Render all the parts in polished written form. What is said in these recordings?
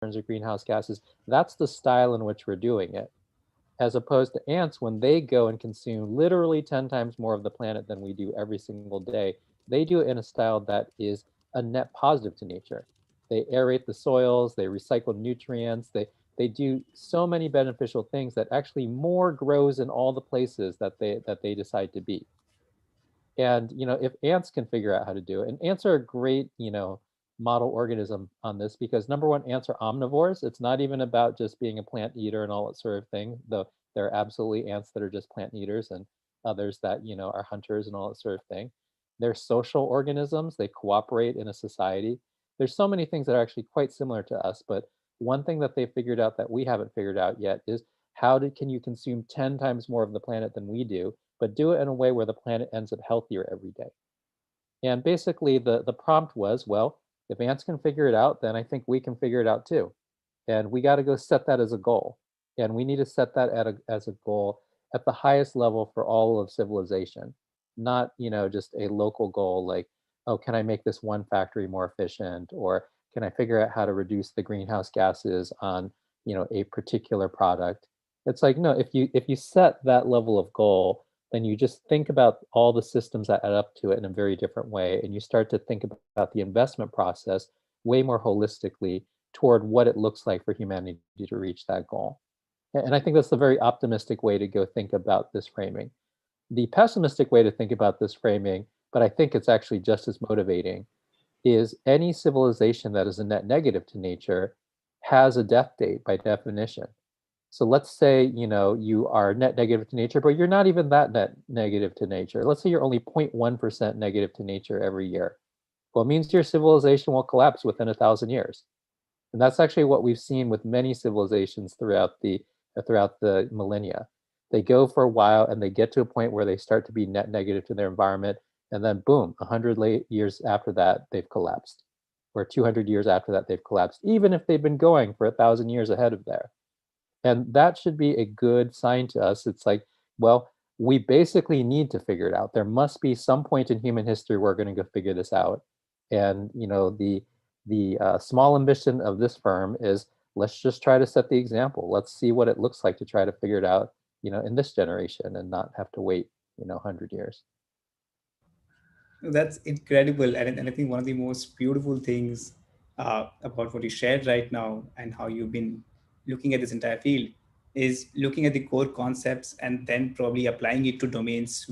terms of greenhouse gases. That's the style in which we're doing it. As opposed to ants, when they go and consume literally 10 times more of the planet than we do every single day, they do it in a style that is a net positive to nature. They aerate the soils, they recycle nutrients, they do so many beneficial things that actually more grows in all the places that they decide to be. And if ants can figure out how to do it, and ants are a great model organism on this, because number one, ants are omnivores. It's not even about just being a plant eater and all that sort of thing, though there are absolutely ants that are just plant eaters and others that are hunters and all that sort of thing. They're social organisms. They cooperate in a society. There's so many things that are actually quite similar to us, but one thing that they figured out that we haven't figured out yet is can you consume 10 times more of the planet than we do, but do it in a way where the planet ends up healthier every day. And basically the prompt was, well, if ants can figure it out, then I think we can figure it out too. And we got to go set that as a goal. And we need to set that as a goal at the highest level for all of civilization, not, just a local goal like, oh, can I make this one factory more efficient? Or can I figure out how to reduce the greenhouse gases on, a particular product? It's like, no, if you set that level of goal, then you just think about all the systems that add up to it in a very different way. And you start to think about the investment process way more holistically toward what it looks like for humanity to reach that goal. And I think that's the very optimistic way to go think about this framing. The pessimistic way to think about this framing, but I think it's actually just as motivating, is any civilization that is a net negative to nature has a death date by definition. So let's say, you are net negative to nature, but you're not even that net negative to nature. Let's say you're only 0.1% negative to nature every year. Well, it means your civilization will collapse within 1,000 years. And that's actually what we've seen with many civilizations throughout the millennia. They go for a while and they get to a point where they start to be net negative to their environment. And then boom, 100 years after that, they've collapsed. Or 200 years after that, they've collapsed, even if they've been going for 1,000 years ahead of there. And that should be a good sign to us. It's like, well, we basically need to figure it out. There must be some point in human history where we're going to go figure this out. And the small ambition of this firm is, let's just try to set the example. Let's see what it looks like to try to figure it out, in this generation and not have to wait, 100 years. That's incredible. And I think one of the most beautiful things about what you shared right now and how you've been looking at this entire field is looking at the core concepts and then probably applying it to domains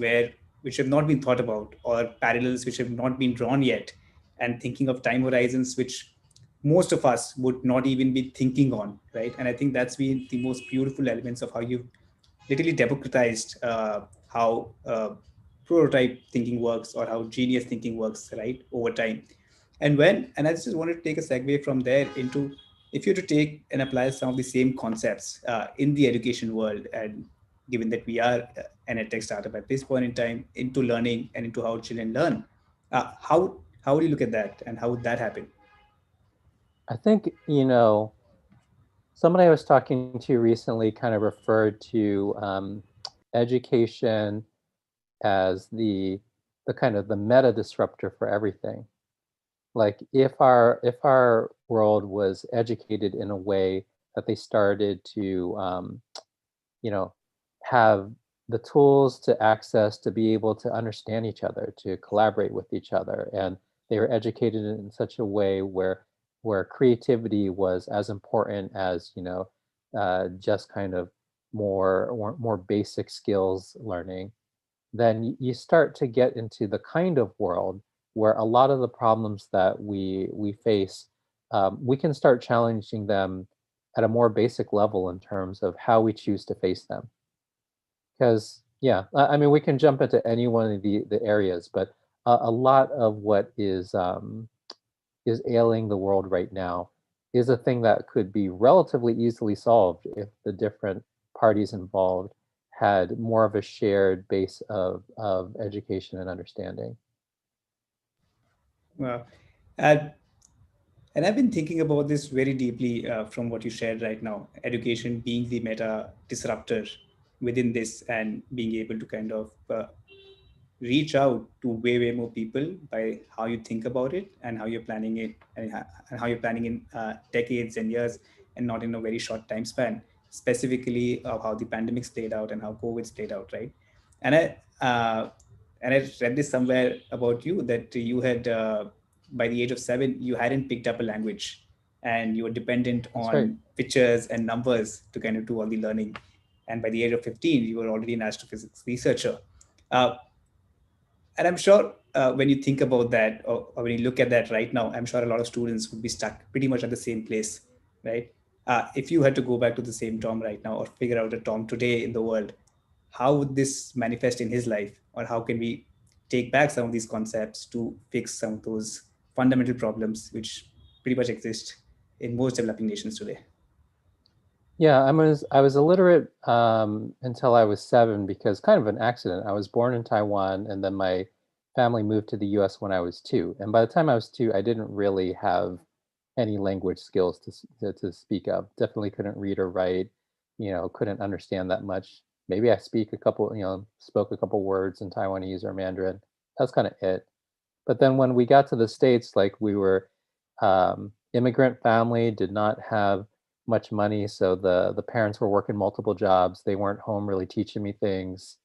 which have not been thought about, or parallels which have not been drawn yet, and thinking of time horizons which most of us would not even be thinking on, right? And I think that's been the most beautiful elements of how you've literally democratized how prototype thinking works, or how genius thinking works, right, over time. And I just wanted to take a segue from there into, if you were to take and apply some of the same concepts in the education world, and given that we are an edtech startup at this point in time, into learning and into how children learn, how would you look at that, and how would that happen? I think, somebody I was talking to recently kind of referred to education as the kind of the meta disruptor for everything. Like if our world was educated in a way that they started to you know have the tools to access to be able to understand each other, to collaborate with each other, and they were educated in such a way where creativity was as important as just kind of more basic skills learning, then you start to get into the kind of world where a lot of the problems that we face, we can start challenging them at a more basic level in terms of how we choose to face them. Because yeah, I mean, we can jump into any one of the areas, but a lot of what is ailing the world right now is a thing that could be relatively easily solved if the different parties involved had more of a shared base of education and understanding. Well, and and I've been thinking about this very deeply from what you shared right now. Education being the meta disruptor within this, and being able to kind of reach out to way more people by how you think about it and how you're planning it, and how you're planning in decades and years, and not in a very short time span, specifically of how the pandemic's played out and how COVID's played out, right? And I read this somewhere about you, that you had by the age of 7 you hadn't picked up a language, and you were dependent That's right. on pictures and numbers to kind of do all the learning. And by the age of 15 you were already an astrophysics researcher. uh, and I'm sure when you think about that, or when you look at that right now, I'm sure a lot of students would be stuck pretty much at the same place, right? If you had to go back to the same Tom right now, or figure out a Tom today in the world, how would this manifest in his life? Or how can we take back some of these concepts to fix some of those fundamental problems which pretty much exist in most developing nations today? Yeah, I was illiterate until I was 7 because kind of an accident. I was born in Taiwan, and then my family moved to the U.S. when I was 2. And by the time I was 2, I didn't really have any language skills to speak of. Definitely couldn't read or write. Couldn't understand that much. Maybe I spoke a couple words in Taiwanese or Mandarin. That's kind of it. But then when we got to the States, like we were immigrant family, did not have much money, so the parents were working multiple jobs. They weren't home really teaching me things.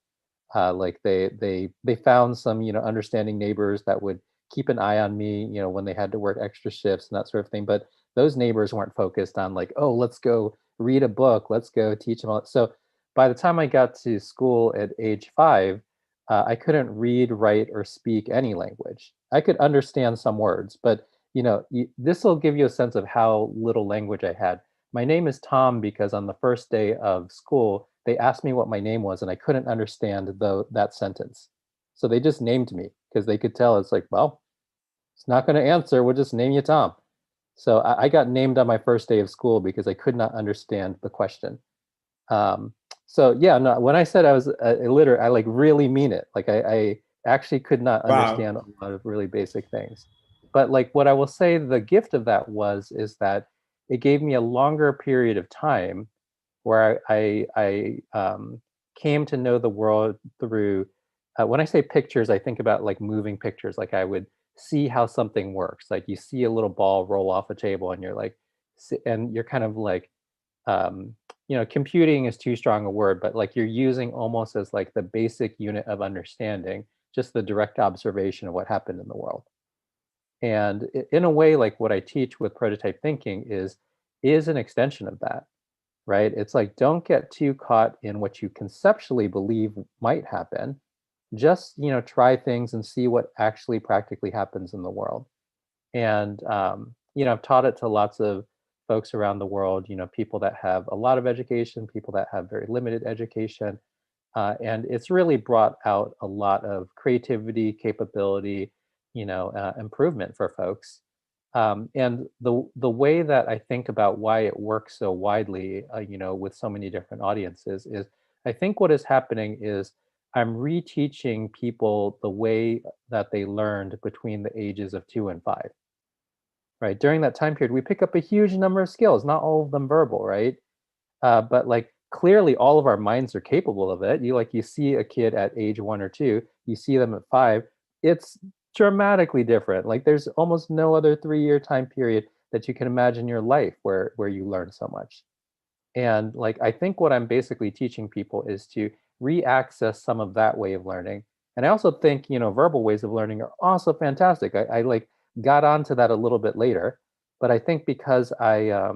Like they found some understanding neighbors that would keep an eye on me, when they had to work extra shifts and that sort of thing. But those neighbors weren't focused on like, oh, let's go read a book, let's go teach them all. So by the time I got to school at age 5, I couldn't read, write, or speak any language. I could understand some words, but this will give you a sense of how little language I had. My name is Tom because on the first day of school, they asked me what my name was, and I couldn't understand that sentence. So they just named me because they could tell it's like, well, it's not going to answer. We'll just name you Tom. So I got named on my first day of school because I could not understand the question. Um, so yeah, no, when I said I was illiterate, I like really mean it. Like I actually could not Wow. understand a lot of really basic things. But like what I will say the gift of that is that it gave me a longer period of time where I came to know the world through. When I say pictures, I think about like moving pictures. Like I would see how something works. Like you see a little ball roll off a table, and you're like, and you're kind of like um, computing is too strong a word, but like you're using almost as like the basic unit of understanding, just the direct observation of what happened in the world. And in a way, like what I teach with prototype thinking is an extension of that, right? It's like don't get too caught in what you conceptually believe might happen. Just try things and see what actually practically happens in the world. And I've taught it to lots of folks around the world, people that have a lot of education, people that have very limited education. And it's really brought out a lot of creativity, capability, improvement for folks. And the way that I think about why it works so widely, with so many different audiences is I think what is happening is I'm reteaching people the way that they learned between the ages of 2 and 5. Right, during that time period, we pick up a huge number of skills, not all of them verbal, right? But like clearly all of our minds are capable of it. You see a kid at age 1 or 2, you see them at 5, it's dramatically different. Like there's almost no other 3-year time period that you can imagine your life where you learn so much. And like I think what I'm basically teaching people is to re-access some of that way of learning. And I also think, verbal ways of learning are also fantastic. I like got onto that a little bit later, but I think because I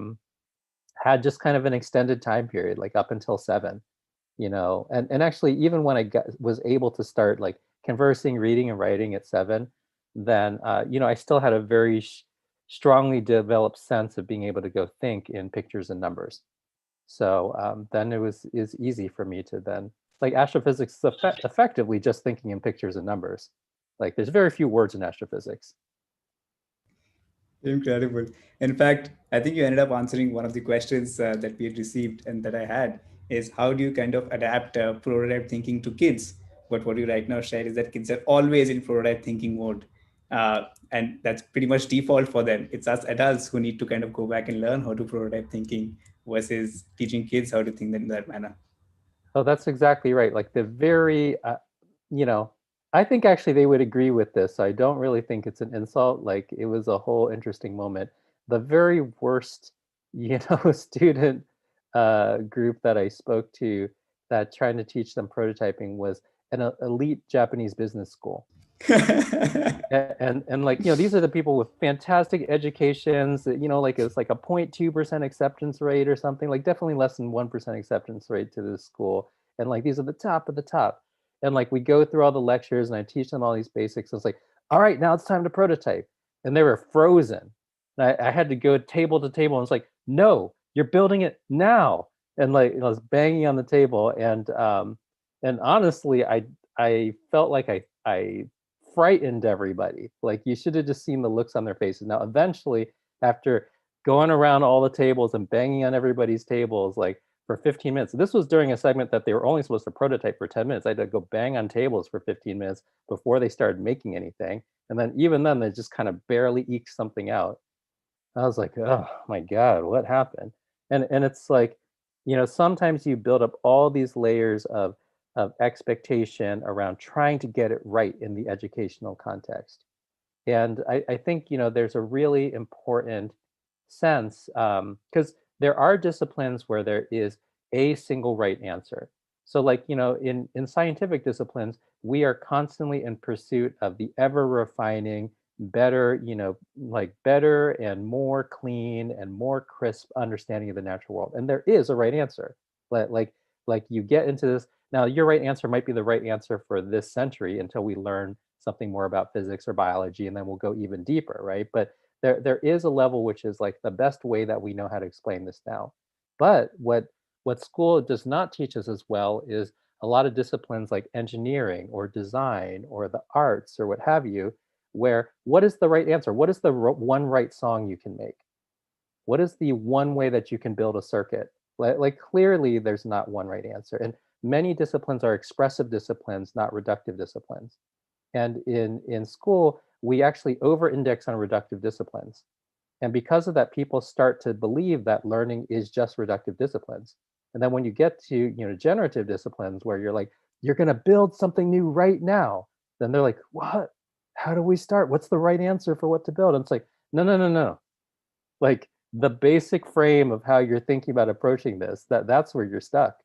had just kind of an extended time period, like up until 7, and actually even when was able to start like conversing, reading, and writing at 7, then I still had a very strongly developed sense of being able to go think in pictures and numbers. So then is easy for me to then like astrophysics is effectively just thinking in pictures and numbers. Like there's very few words in astrophysics. Incredible. In fact, I think you ended up answering one of the questions that we had received and that I had, is how do you kind of adapt prototype thinking to kids? But what you right now shared is that kids are always in prototype thinking mode. And that's pretty much default for them. It's us adults who need to kind of go back and learn how to prototype thinking versus teaching kids how to think in that manner. Oh, that's exactly right. Like the very, you know, I think actually they would agree with this. So I don't really think it's an insult. Like it was a whole interesting moment. The very worst, student group that I spoke to that trying to teach them prototyping was an elite Japanese business school. And like, these are the people with fantastic educations, like it's like a 0.2% acceptance rate or something, like definitely less than 1% acceptance rate to this school. And like these are the top of the top. And like we go through all the lectures and I teach them all these basics. It's like, all right, now it's time to prototype. And they were frozen. And I had to go table to table and it's like, no, you're building it now. And like I was banging on the table. And honestly, I felt like I frightened everybody. Like you should have just seen the looks on their faces. Now, eventually, after going around all the tables and banging on everybody's tables, like for 15 minutes, this was during a segment that they were only supposed to prototype for 10 minutes. I had to go bang on tables for 15 minutes before they started making anything. And then even then, they just kind of barely eked something out. I was like, oh my God, what happened? And it's like, sometimes you build up all these layers of expectation around trying to get it right in the educational context. And I think, there's a really important sense, because there are disciplines where there is a single right answer. So like, in scientific disciplines, we are constantly in pursuit of the ever refining, better, like better and more clean and more crisp understanding of the natural world. And there is a right answer. But like you get into this, now your right answer might be the right answer for this century until we learn something more about physics or biology, and then we'll go even deeper, right? But there is a level which is like the best way that we know how to explain this now. But what school does not teach us as well is a lot of disciplines like engineering or design or the arts or what have you, where what is the right answer? What is the one right song you can make? What is the one way that you can build a circuit? Like clearly there's not one right answer. And many disciplines are expressive disciplines, not reductive disciplines. And in school, we actually over-index on reductive disciplines. And because of that, people start to believe that learning is just reductive disciplines. And then when you get to, generative disciplines where you're like, you're going to build something new right now, then they're like, what? How do we start? What's the right answer for what to build? And it's like, no, no, no, no. Like the basic frame of how you're thinking about approaching this, that's where you're stuck.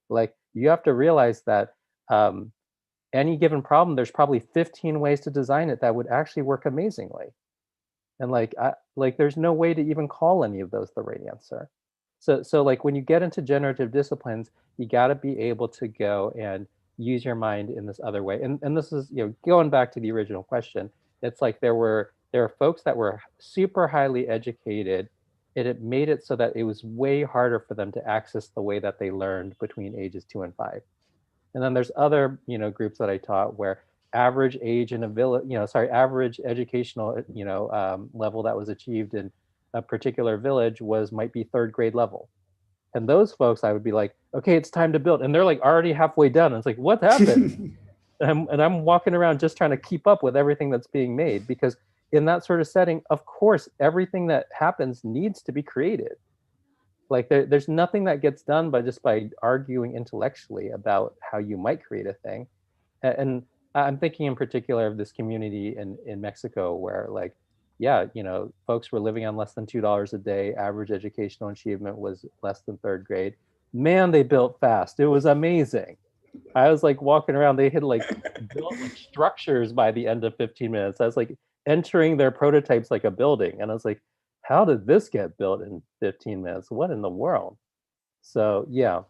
Like you have to realize that any given problem, there's probably 15 ways to design it that would actually work amazingly. And like there's no way to even call any of those the right answer. So like when you get into generative disciplines, you got to be able to go and use your mind in this other way. And this is, going back to the original question, it's like there are folks that were super highly educated, and it made it so that it was way harder for them to access the way that they learned between ages 2 and 5. And then there's other, groups that I taught where average age in a village, average educational, level that was achieved in a particular village might be third grade level. And those folks, I would be like, okay, it's time to build. And they're like already halfway done. And it's like, what happened? And I'm walking around just trying to keep up with everything that's being made, because in that sort of setting, of course, everything that happens needs to be created. Like there's nothing that gets done by arguing intellectually about how you might create a thing. And I'm thinking in particular of this community in Mexico where like, yeah, folks were living on less than $2 a day. Average educational achievement was less than third grade. Man, they built fast. It was amazing. I was like walking around. They had like built like structures by the end of 15 minutes. I was like entering their prototypes like a building. And I was like, how did this get built in 15 minutes? What in the world? So yeah.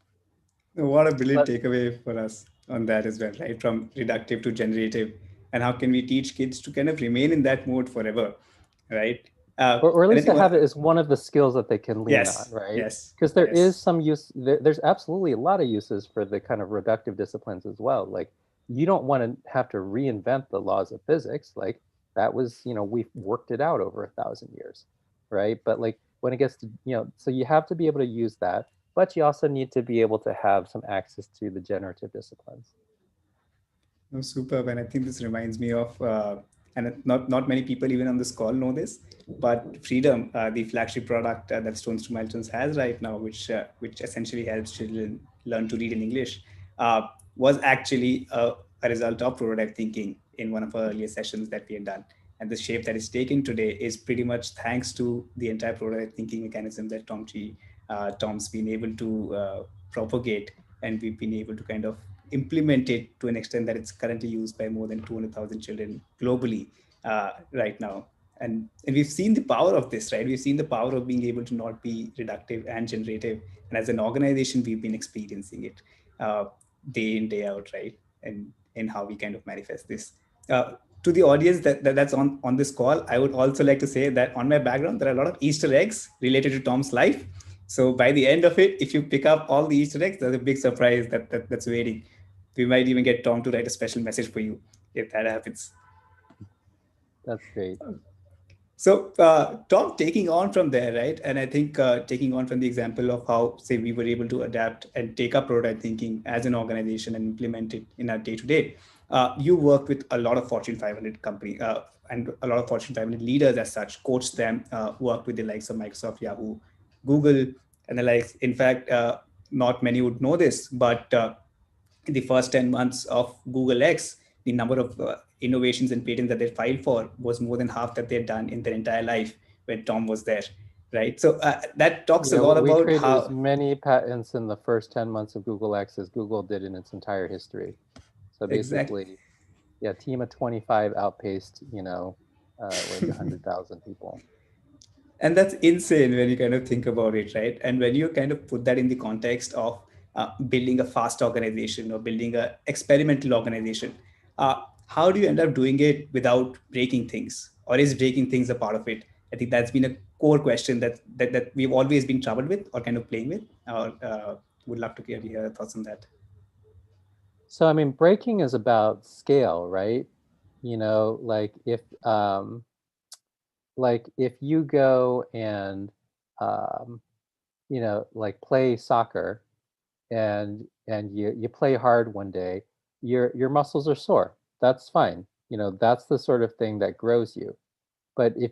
What a brilliant But takeaway for us on that as well, right? From reductive to generative, and how can we teach kids to kind of remain in that mode forever, right? or at And I least think to have what, it as one of the skills that they can lean on, yes, right? yes, Because there is yes. some use, there's absolutely a lot of uses for the kind of reductive disciplines as well. Like you don't want to have to reinvent the laws of physics. Like that was, we've worked it out over 1,000 years, right? But like when it gets to, so you have to be able to use that, but you also need to be able to have some access to the generative disciplines. No, superb. And I think this reminds me of, and not many people even on this call know this, but Freedom, the flagship product that Stones to Milestones has right now, which essentially helps children learn to read in English, was actually a result of prototype thinking in one of our earlier sessions that we had done. And the shape that is taken today is pretty much thanks to the entire prototype thinking mechanism that Tom's been able to propagate, and we've been able to kind of implement it to an extent that it's currently used by more than 200,000 children globally right now. And we've seen the power of this, right? We've seen the power of being able to not be reductive and generative. And as an organization, we've been experiencing it uh, day in, day out, right? And how we kind of manifest this. Uh, to the audience that's on this call, I would also like to say that on my background, there are a lot of Easter eggs related to Tom's life. So by the end of it, if you pick up all the Easter eggs, there's a big surprise that's waiting. We might even get Tom to write a special message for you if that happens. That's great. So, Tom, taking on from there, right? And I think taking on from the example of how, say, we were able to adapt and take up prototype thinking as an organization and implement it in our day to day. You work with a lot of Fortune 500 company and a lot of Fortune 500 leaders as such, coach them, work with the likes of Microsoft, Yahoo, Google, and the likes. In fact, not many would know this, but in the first 10 months of Google X, the number of innovations and patents that they filed for was more than half that they'd done in their entire life when Tom was there, right? So that talks a Yeah, lot we about created as how, many patents in the first 10 months of Google X as Google did in its entire history. So exact, basically, yeah, team of 25 outpaced, like 100,000 people. and that's insane when you kind of think about it, right? And when you kind of put that in the context of building a fast organization or building a experimental organization, uh, how do you end up doing it without breaking things, or is breaking things a part of it? I think that's been a core question that we've always been troubled with or kind of playing with. Or would love to hear your thoughts on that. So, I mean, breaking is about scale, right? Like if you go and, um, like play soccer and you play hard one day, your muscles are sore. That's fine. That's the sort of thing that grows you. But if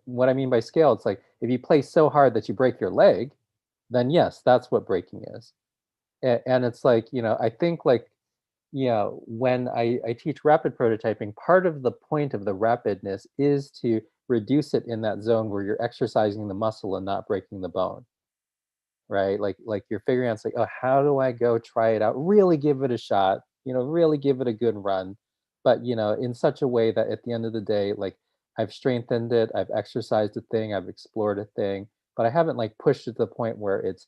what I mean by scale, it's like if you play so hard that you break your leg, then yes, that's what breaking is. And it's like, I think like, when I teach rapid prototyping, part of the point of the rapidness is to reduce it in that zone where you're exercising the muscle and not breaking the bone, right? Like you're figuring out, it's like, oh, how do I go try it out? Really give it a shot, really give it a good run, but in such a way that at the end of the day, like I've strengthened it, I've exercised a thing, I've explored a thing, but I haven't like pushed it to the point where it's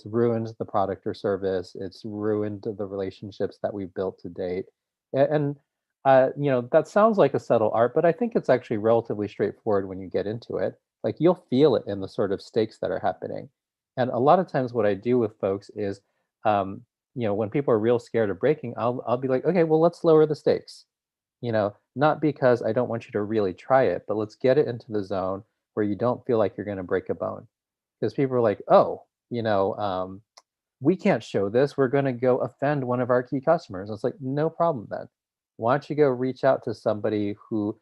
ruined the product or service, it's ruined the relationships that we've built to date. And that sounds like a subtle art, but I think it's actually relatively straightforward when you get into it. Like you'll feel it in the sort of stakes that are happening. And a lot of times what I do with folks is, um, when people are real scared of breaking, I'll be like, okay, well, let's lower the stakes. Not because I don't want you to really try it, but let's get it into the zone where you don't feel like you're going to break a bone. Because people are like, oh, we can't show this. We're going to go offend one of our key customers. And it's like, no problem then. Why don't you go reach out to somebody who,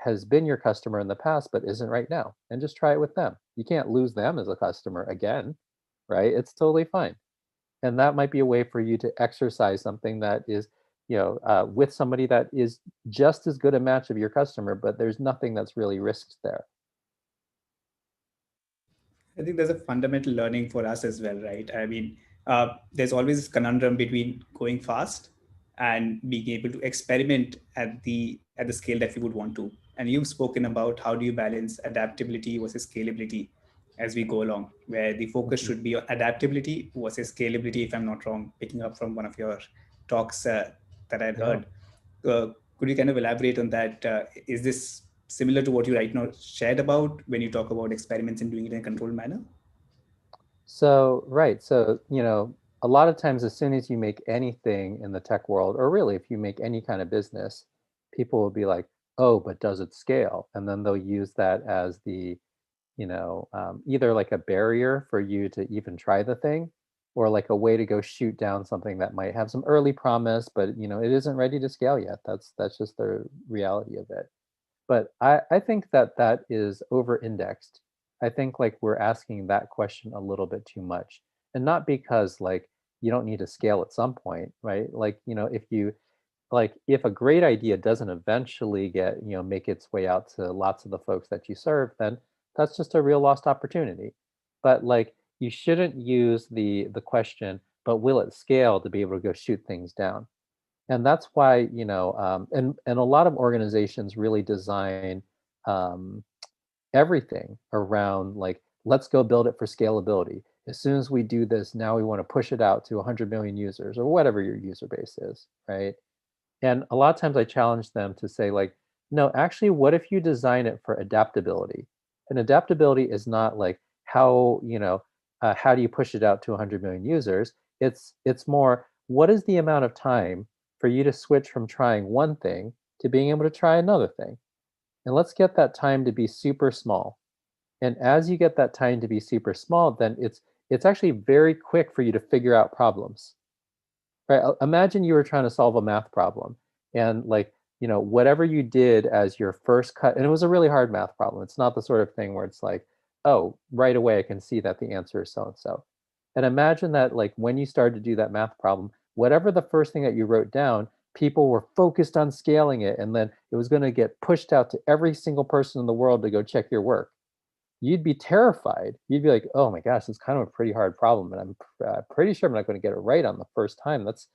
has been your customer in the past but isn't right now, and just try it with them. You can't lose them as a customer again, right? It's totally fine. And that might be a way for you to exercise something that is, with somebody that is just as good a match of your customer, but there's nothing that's really risked there. I think there's a fundamental learning for us as well, right? I mean, there's always this conundrum between going fast and being able to experiment at the scale that we would want to. And you've spoken about how do you balance adaptability versus scalability as we go along, where the focus Mhm. should be on adaptability versus scalability, if I'm not wrong, picking up from one of your talks that I'd Yeah. heard. Uh, could you kind of elaborate on that? Is this similar to what you right now shared about when you talk about experiments and doing it in a controlled manner? So, right. So, a lot of times, as soon as you make anything in the tech world, or really if you make any kind of business, people will be like, oh, but does it scale? And then they'll use that as the, either like a barrier for you to even try the thing, or like a way to go shoot down something that might have some early promise, but, it isn't ready to scale yet. That's just the reality of it. But I think that that is over-indexed. I think like we're asking that question a little bit too much. And not because like you don't need to scale at some point, right? Like, if you like if a great idea doesn't eventually get, make its way out to lots of the folks that you serve, then that's just a real lost opportunity. But like, you shouldn't use the question, but will it scale, to be able to go shoot things down. And that's why, and a lot of organizations really design um, everything around, like, let's go build it for scalability. As soon as we do this, now we want to push it out to 100 million users, or whatever your user base is, right? And a lot of times I challenge them to say, like, no, actually, what if you design it for adaptability? And adaptability is not like how do you push it out to 100 million users? It's more, what is the amount of time for you to switch from trying one thing to being able to try another thing? And let's get that time to be super small. And as you get that time to be super small, then it's actually very quick for you to figure out problems. Right. Imagine you were trying to solve a math problem, and, like, whatever you did as your first cut, and it was a really hard math problem. It's not the sort of thing where it's like, oh, right away I can see that the answer is so and so. And imagine that, like, when you started to do that math problem, whatever the first thing that you wrote down, people were focused on scaling it, and then it was going to get pushed out to every single person in the world to go check your work. You'd be terrified. You'd be like, "Oh my gosh, it's kind of a pretty hard problem, and I'm pretty sure I'm not going to get it right on the first time." This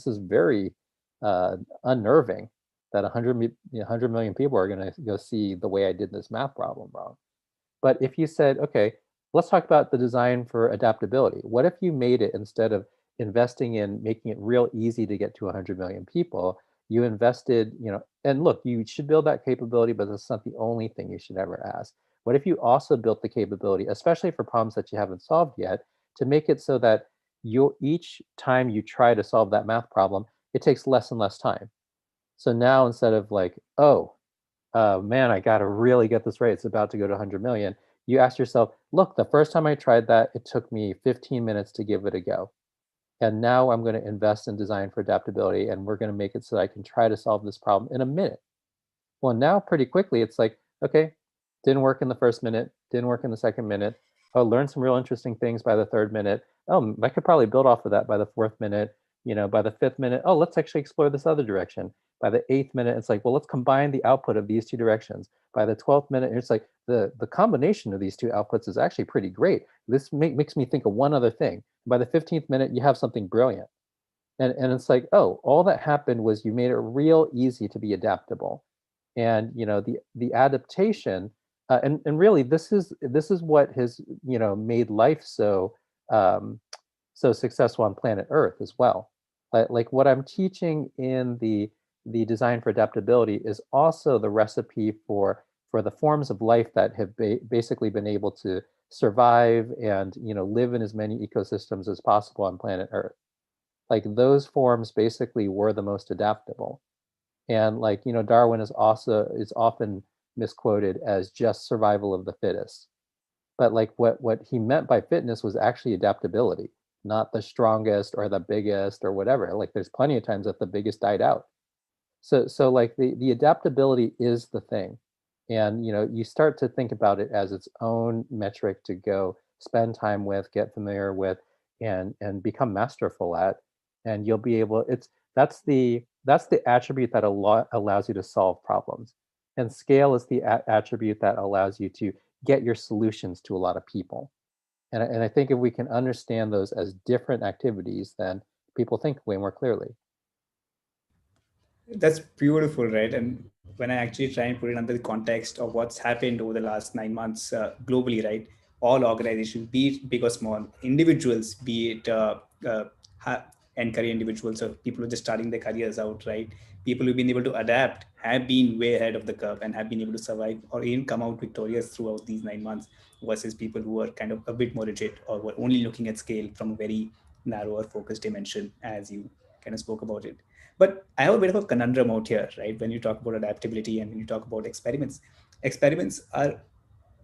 is very unnerving that 100 million people are going to go see the way I did this math problem wrong. But if you said, okay, let's talk about the design for adaptability. What if you made it, instead of investing in making it real easy to get to 100 million people, you invested, and look, you should build that capability, but that's not the only thing you should ever ask. What if you also built the capability, especially for problems that you haven't solved yet, to make it so that each time you try to solve that math problem, it takes less and less time. So now, instead of like, oh, man, I got to really get this right, it's about to go to 100 million. You ask yourself, look, the first time I tried that, it took me 15 minutes to give it a go. And now I'm going to invest in design for adaptability, and we're going to make it so that I can try to solve this problem in a minute. Well, now pretty quickly, it's like, okay, didn't work in the first minute, didn't work in the second minute. Oh, learned some real interesting things by the third minute. Oh, I could probably build off of that by the fourth minute. By the fifth minute, oh, let's actually explore this other direction. By the eighth minute, it's like, well, let's combine the output of these two directions. By the 12th minute, it's like the combination of these two outputs is actually pretty great. This makes me think of one other thing. By the 15th minute, you have something brilliant. And it's like, oh, all that happened was you made it real easy to be adaptable. And the adaptation, and really, this is what has made life um, so successful on planet Earth as well. Like what I'm teaching in the design for adaptability is also the recipe for the forms of life that have basically been able to survive and live in as many ecosystems as possible on planet Earth. Like, those forms basically were the most adaptable. And, like, Darwin is often misquoted as just survival of the fittest. But, like, what he meant by fitness was actually adaptability, not the strongest or the biggest or whatever. Like, there's plenty of times that the biggest died out. So like, the adaptability is the thing. And you start to think about it as its own metric to go spend time with, get familiar with, and become masterful at. And you'll be able, that's the attribute that allows you to solve problems. And scale is the attribute that allows you to get your solutions to a lot of people. And I think if we can understand those as different activities, then people think way more clearly. That's beautiful, right? And when I actually try and put it under the context of what's happened over the last 9 months globally, right? All organizations, be it big or small, individuals, be it end career individuals or people who are just starting their careers out, right? People who've been able to adapt have been way ahead of the curve and have been able to survive or even come out victorious throughout these 9 months, versus people who are kind of a bit more rigid or were only looking at scale from a very narrow or focused dimension, as you kind of spoke about it. But I have a bit of a conundrum out here, right? When you talk about adaptability and when you talk about experiments, experiments are,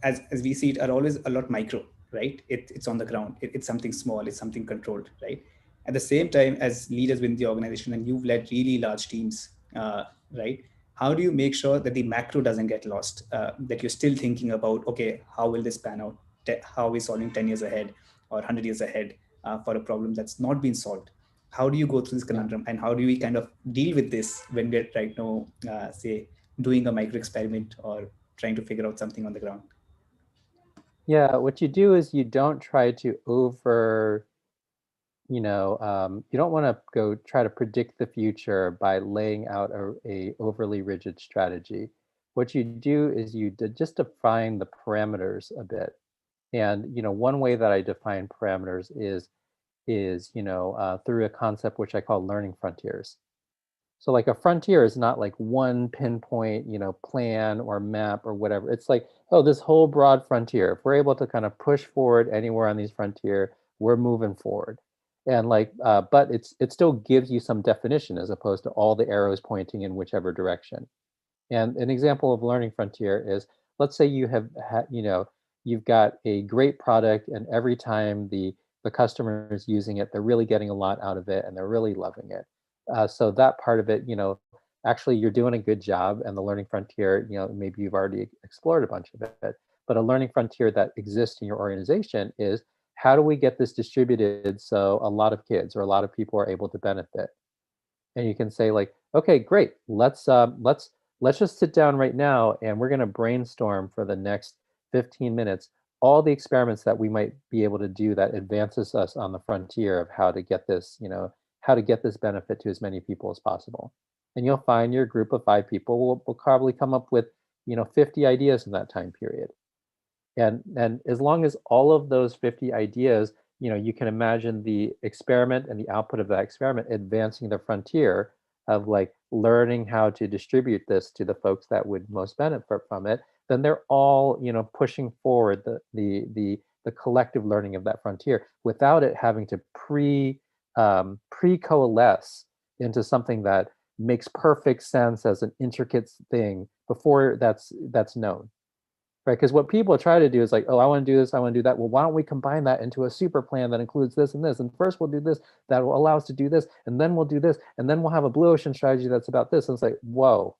as we see it, are always a lot micro, right? It's on the ground. It's something small. It's something controlled, right? At the same time, as leaders within the organization, and you've led really large teams, right? How do you make sure that the macro doesn't get lost? That you're still thinking about, okay, how will this pan out? How are we solving 10 years ahead or 100 years ahead? for a problem that's not been solved. How do you go through this Yeah. conundrum, and how do we kind of deal with this when we're right now, say, doing a micro experiment or trying to figure out something on the ground? Yeah, what you do is you don't try to you don't want to go try to predict the future by laying out a overly rigid strategy. What you do is just define the parameters a bit. And one way that I define parameters is through a concept which I call learning frontiers. So like a frontier is not like one pinpoint, plan or map or whatever. It's like, oh, this whole broad frontier. If we're able to kind of push forward anywhere on these frontier, we're moving forward. And but it still gives you some definition as opposed to all the arrows pointing in whichever direction. And an example of learning frontier is, let's say you've got a great product, and every time the customer is using it, they're really getting a lot out of it, and they're really loving it. So that part of it, actually you're doing a good job, and the learning frontier, maybe you've already explored a bunch of it, but a learning frontier that exists in your organization is, how do we get this distributed so a lot of kids or a lot of people are able to benefit? And you can say like, okay, great, let's just sit down right now, and we're going to brainstorm for the next 15 minutes all the experiments that we might be able to do that advances us on the frontier of how to get this benefit to as many people as possible. And you'll find your group of 5 people will probably come up with 50 ideas in that time period. And as long as all of those 50 ideas, you can imagine the experiment and the output of that experiment advancing the frontier of like learning how to distribute this to the folks that would most benefit from it, then they're all, pushing forward the collective learning of that frontier without it having to pre-coalesce into something that makes perfect sense as an intricate thing before that's known. Right, because what people try to do is like, oh, I want to do this, I want to do that. Well, why don't we combine that into a super plan that includes this and this? And first we'll do this that will allow us to do this, and then we'll do this, and then we'll have a blue ocean strategy that's about this. And it's like, whoa,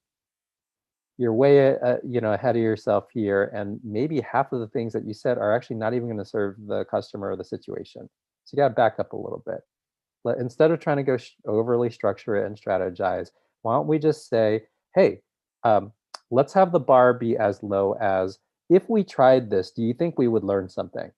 you're way ahead of yourself here, and maybe half of the things that you said are actually not even going to serve the customer or the situation. So you got to back up a little bit. Instead of trying to go overly structure it and strategize, why don't we just say, hey, um, let's have the bar be as low as, if we tried this, do you think we would learn something?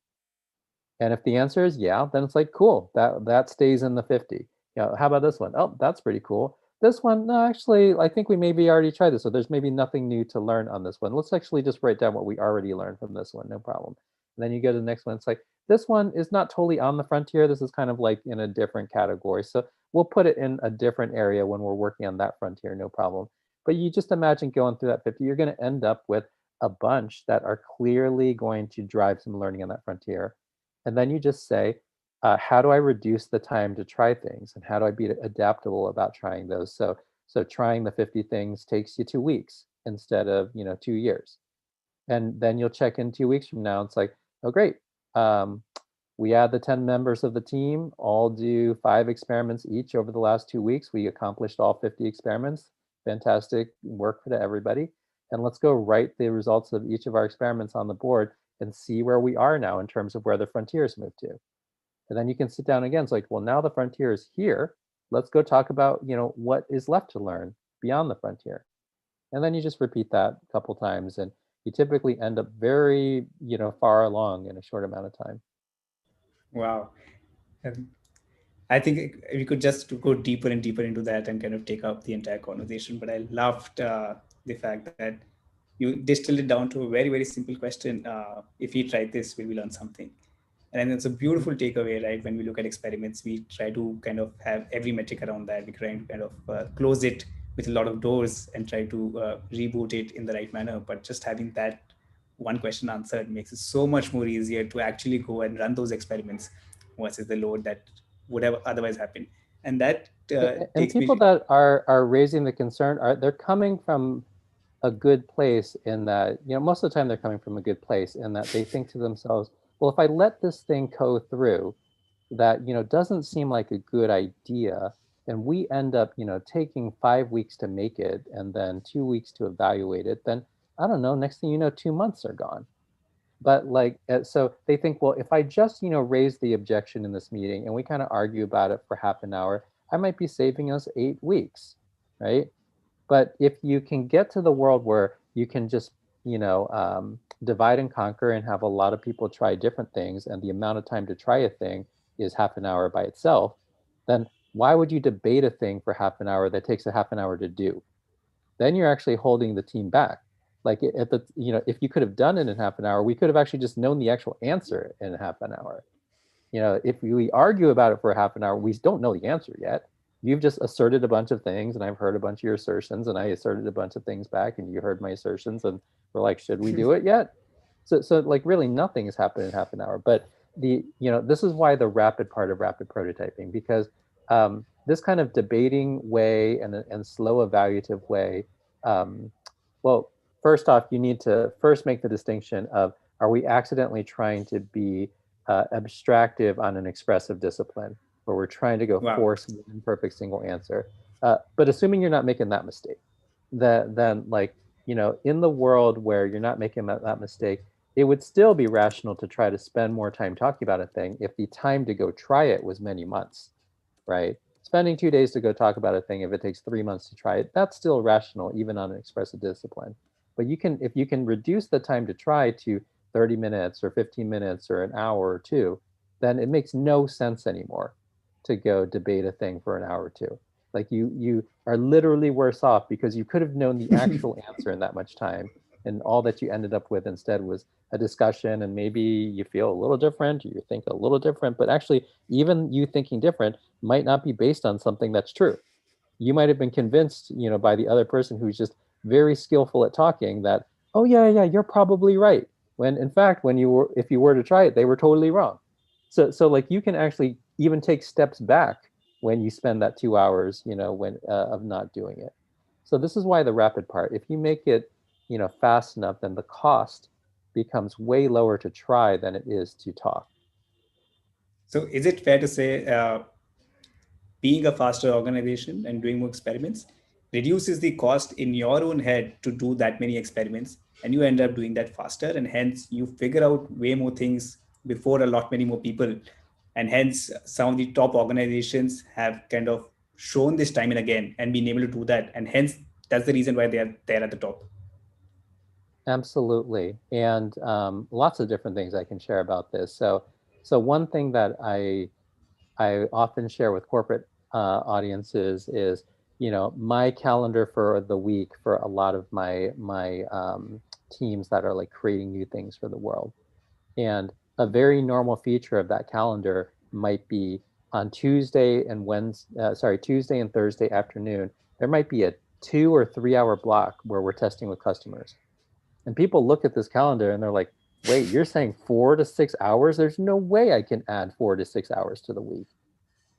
And if the answer is yeah, then it's like, cool, that stays in the 50. How about this one? Oh, that's pretty cool. This one, no, actually, I think we maybe already tried this, so there's maybe nothing new to learn on this one. Let's actually just write down what we already learned from this one, no problem. And then you go to the next one, it's like, this one is not totally on the frontier. This is kind of like in a different category. So we'll put it in a different area when we're working on that frontier, no problem. But you just imagine going through that 50, you're going to end up with a bunch that are clearly going to drive some learning on that frontier. And then you just say, how do I reduce the time to try things? And how do I be adaptable about trying those? So trying the 50 things takes you 2 weeks instead of 2 years. And then you'll check in 2 weeks from now. It's like, oh, great. Um, we add the 10 members of the team, all do 5 experiments each over the last 2 weeks. We accomplished all 50 experiments. Fantastic work for everybody. And let's go write the results of each of our experiments on the board and see where we are now in terms of where the frontiers move to. And then you can sit down again. It's like, well, now the frontier is here. Let's go talk about, what is left to learn beyond the frontier. And then you just repeat that a couple times, and you typically end up very, far along in a short amount of time. Wow. Um, I think we could just go deeper and deeper into that and kind of take up the entire conversation. But I loved the fact that you distilled it down to a very, very simple question. If we try this, will we learn something? And it's a beautiful takeaway, right? When we look at experiments, we try to kind of have every metric around that. We try to kind of close it with a lot of doors and try to reboot it in the right manner. But just having that one question answered makes it so much more easier to actually go and run those experiments versus the load that would have otherwise happened. And that And takes people me. that are raising the concern they're coming from a good place, in that, most of the time they're coming from a good place, in that they think to themselves, well, if I let this thing go through, that, doesn't seem like a good idea, and we end up, taking 5 weeks to make it and then 2 weeks to evaluate it, then I don't know, next thing you know, 2 months are gone. But like, so they think, well, if I just, raise the objection in this meeting and we kind of argue about it for half an hour, I might be saving us 8 weeks, right? But if you can get to the world where you can just, divide and conquer and have a lot of people try different things, and the amount of time to try a thing is half an hour by itself, then why would you debate a thing for half an hour that takes a half an hour to do? Then you're actually holding the team back. Like at the, if you could have done it in half an hour, we could have actually just known the actual answer in half an hour. If we argue about it for half an hour, we don't know the answer yet. You've just asserted a bunch of things, and I've heard a bunch of your assertions, and I asserted a bunch of things back, and you heard my assertions, and we're like, should we do it yet? So like really nothing has happened in half an hour. But this is why the rapid part of rapid prototyping, because this kind of debating way and slow evaluative way, well, first off, you need to first make the distinction of, are we accidentally trying to be abstractive on an expressive discipline, where we're trying to go Wow. force one perfect single answer? But assuming you're not making that mistake, then like, in the world where you're not making that mistake, it would still be rational to try to spend more time talking about a thing if the time to go try it was many months, right? Spending 2 days to go talk about a thing, if it takes 3 months to try it, that's still rational, even on an expressive discipline. But if you can reduce the time to try to 30 minutes or 15 minutes or an hour or two, then it makes no sense anymore to go debate a thing for an hour or two. Like you are literally worse off because you could have known the actual answer in that much time, and all that you ended up with instead was a discussion, and maybe you feel a little different, or you think a little different, but actually even you thinking different might not be based on something that's true. You might have been convinced, by the other person who's just very skillful at talking that, oh yeah, you're probably right. When in fact, if you were to try it, they were totally wrong. So like you can actually even take steps back when you spend that 2 hours, when of not doing it. So this is why the rapid part, if you make it, fast enough, then the cost becomes way lower to try than it is to talk. So is it fair to say being a faster organization and doing more experiments reduces the cost in your own head to do that many experiments, and you end up doing that faster, and hence you figure out way more things before a lot many more people, and hence some of the top organizations have kind of shown this time and again and been able to do that, and hence that's the reason why they are there at the top. Absolutely, and lots of different things I can share about this. So one thing that I often share with corporate audiences is, my calendar for the week for a lot of my teams that are like creating new things for the world. And a very normal feature of that calendar might be on Tuesday and Thursday afternoon, there might be a 2 or 3 hour block where we're testing with customers. And people look at this calendar and they're like, wait, you're saying 4 to 6 hours? There's no way I can add 4 to 6 hours to the week.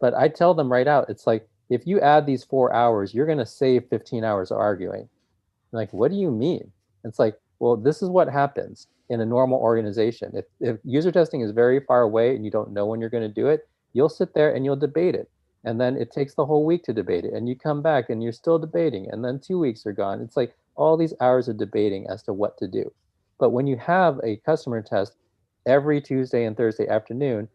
But I tell them right out, it's like, if you add these 4 hours, you're going to save 15 hours arguing. I'm like, what do you mean? It's like, well, this is what happens in a normal organization. If user testing is very far away and you don't know when you're going to do it, you'll sit there and you'll debate it. And then it takes the whole week to debate it. And you come back and you're still debating. And then 2 weeks are gone. It's like all these hours of debating as to what to do. But when you have a customer test every Tuesday and Thursday afternoon,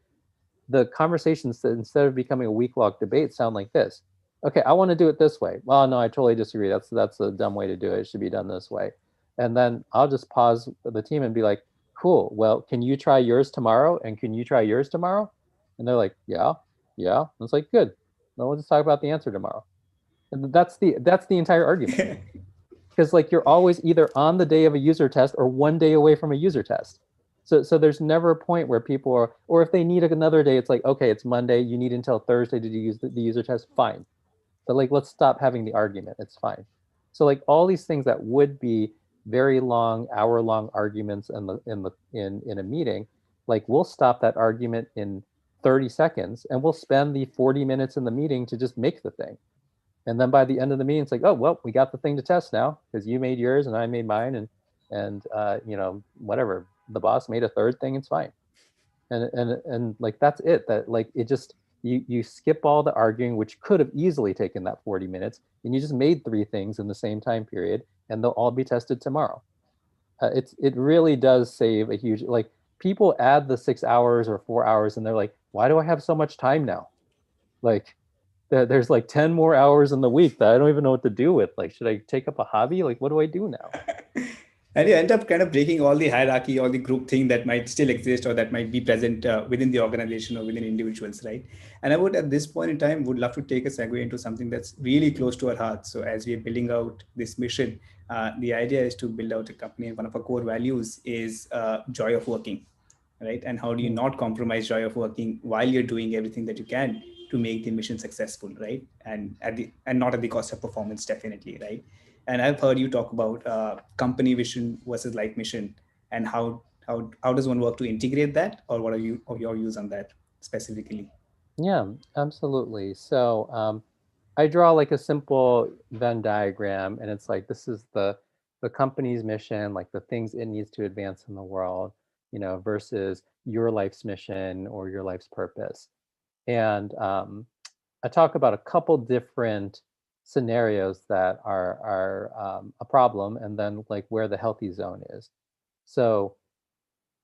the conversations, that instead of becoming a week-long debate, sound like this. Okay, I want to do it this way. Well, no, I totally disagree. That's a dumb way to do it. It should be done this way. And then I'll just pause the team and be like, cool, well, can you try yours tomorrow? And can you try yours tomorrow? And they're like, yeah, yeah. And it's like, good. Then we'll just talk about the answer tomorrow. And that's the entire argument. Because like you're always either on the day of a user test or one day away from a user test. So there's never a point where people are, or if they need another day, it's like, okay, it's Monday, you need until Thursday to use the user test, fine. But like, let's stop having the argument, it's fine. So like all these things that would be very long, hour-long arguments in a meeting, like we'll stop that argument in 30 seconds and we'll spend the 40 minutes in the meeting to just make the thing. And then by the end of the meeting, it's like, oh, well, we got the thing to test now because you made yours and I made mine, and whatever, the boss made a third thing, it's fine. And like that's it. That like it just, you skip all the arguing, which could have easily taken that 40 minutes, and you just made three things in the same time period, and they'll all be tested tomorrow. it really does save a huge, like, people add the 6 hours or 4 hours and they're like, why do I have so much time now? Like, there's like 10 more hours in the week that I don't even know what to do with. Like, should I take up a hobby? Like, what do I do now? And you end up kind of breaking all the hierarchy, all the group thing that might still exist or that might be present within the organization or within individuals, right? And I would, at this point in time, would love to take a segue into something that's really close to our hearts. So as we are building out this mission, the idea is to build out a company, and one of our core values is joy of working, right? And how do you Hmm. not compromise joy of working while you're doing everything that you can to make the mission successful, right? And not at the cost of performance, definitely, right? And I've heard you talk about company vision versus life mission, and how does one work to integrate that, or what are you or your views on that specifically? Yeah, absolutely. So I draw like a simple Venn diagram, and it's like this is the company's mission, like the things it needs to advance in the world, versus your life's mission or your life's purpose. And I talk about a couple different scenarios that are a problem, and then like where the healthy zone is. So,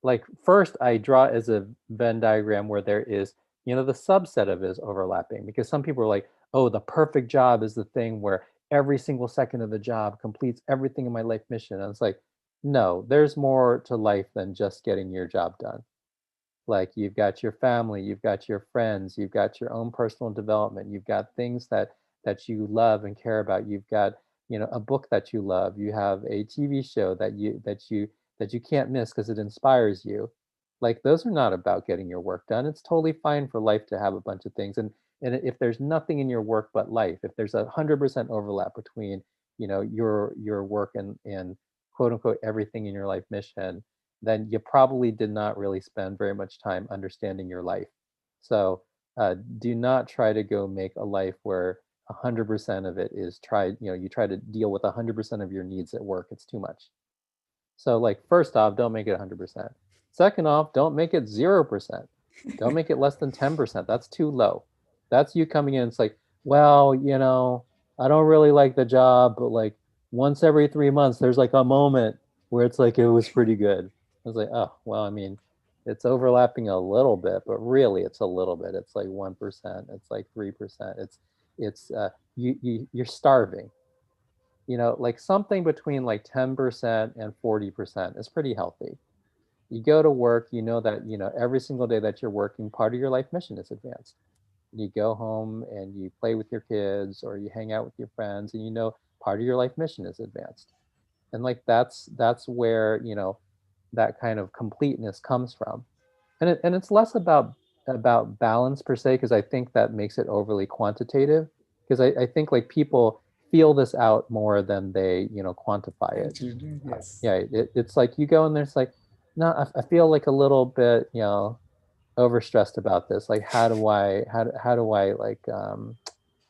like, first I draw as a Venn diagram where there is, the subset of it is overlapping, because some people are like, oh, the perfect job is the thing where every single second of the job completes everything in my life mission. And it's like, no, there's more to life than just getting your job done. Like, you've got your family, you've got your friends, you've got your own personal development, you've got things that you love and care about. You've got, a book that you love, you have a TV show that you can't miss because it inspires you. Like, those are not about getting your work done. It's totally fine for life to have a bunch of things. And if there's nothing in your work but life, if there's 100% overlap between, your work and quote unquote everything in your life mission, then you probably did not really spend very much time understanding your life. So do not try to go make a life where 100% of it is you try to deal with 100% of your needs at work. It's too much. So, like, first off, don't make it 100%. Second off, don't make it 0%. Don't make it less than 10%. That's too low. That's you coming in. It's like, well, I don't really like the job, but like once every 3 months, there's like a moment where it's like it was pretty good. I was like, oh, well, I mean, it's overlapping a little bit, but really, it's a little bit. It's like 1%. It's like 3%. You're starving. Like something between like 10% and 40% is pretty healthy. You go to work, you know that, every single day that you're working, part of your life mission is advanced. You go home and you play with your kids or you hang out with your friends, and part of your life mission is advanced. And like that's where, that kind of completeness comes from. And it's less about balance per se, because I think that makes it overly quantitative. Because I think like people feel this out more than they quantify it. Absolutely, yes. Yeah, it's like you go in there, it's like, no, I feel like a little bit overstressed about this. Like, how do I like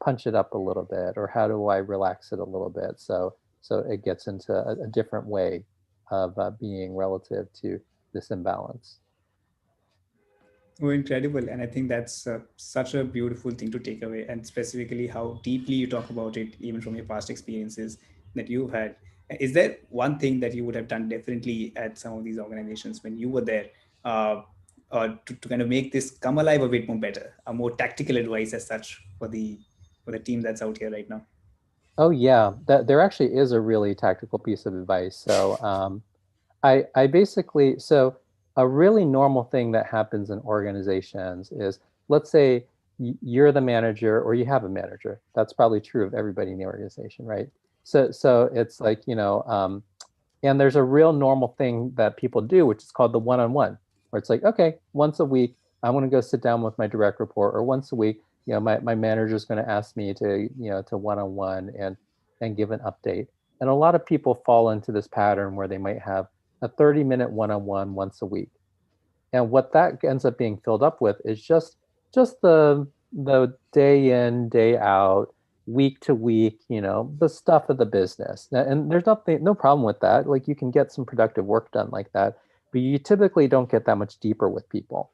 punch it up a little bit, or how do I relax it a little bit, so it gets into a different way of being relative to this imbalance. Oh, incredible. And I think that's such a beautiful thing to take away, and specifically how deeply you talk about it, even from your past experiences that you've had. Is there one thing that you would have done differently at some of these organizations when you were there, uh, to kind of make this come alive a bit more better, a more tactical advice as such for the team that's out here right now? Oh yeah, that there actually is a really tactical piece of advice. So I basically, so a really normal thing that happens in organizations is, let's say you're the manager or you have a manager. That's probably true of everybody in the organization, right? So it's like, and there's a real normal thing that people do, which is called the one-on-one, where it's like, okay, once a week, I want to go sit down with my direct report, or once a week, my manager is going to ask me to one-on-one and give an update. And a lot of people fall into this pattern where they might have a 30-minute one-on-one once a week. And what that ends up being filled up with is just the day in, day out, week to week, the stuff of the business. And there's no problem with that. Like, you can get some productive work done like that, but you typically don't get that much deeper with people.